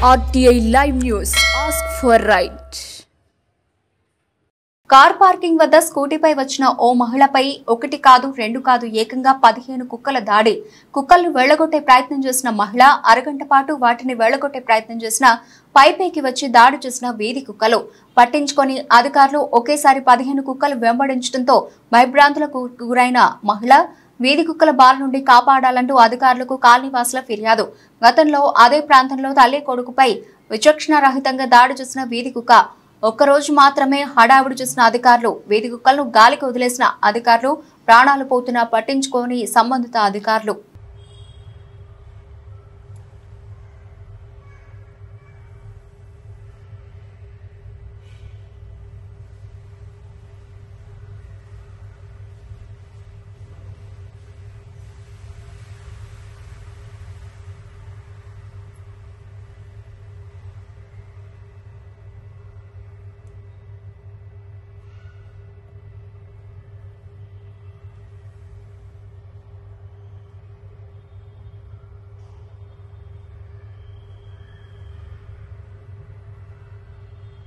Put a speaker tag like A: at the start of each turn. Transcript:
A: RTI Live News. Ask for right.
B: Car parking వద్ద స్కూటీపై వచ్చిన ఓ మహిళపై ఒకటి కాదు రెండు కాదు ఏకంగా 15 కుక్కల దాడి. కుక్కలను వెళ్లగొట్టే ప్రయత్నం చేసిన మహిళ అరగంట పాటు వాటిని వెళ్లగొట్టే ప్రయత్నం చేసిన పైకి వచ్చి దాడి చేసిన వీధి కుక్కలు పట్టించుకొని అధికారులు ఒకేసారి 15 కుక్కలు వెంబడించడంతో భయభ్రాంతులకు గురైన మహిళ వీధి కుక్కల బారి నుండి కాపాడాలంటూ అధికారులకు కాలనీవాసుల ఫిర్యాదు. గతంలో అదే ప్రాంతంలో తల్లి కొడుకుపై విచక్షణ రహితంగా దాడి చేసిన వీధి కుక్క ఒక్కరోజు మాత్రమే హడావుడి చేసిన అధికారులు వీధి కుక్కలను గాలికి వదిలేసిన అధికారులు ప్రాణాలు పోతున్నా పట్టించుకోని సంబంధిత అధికారులు.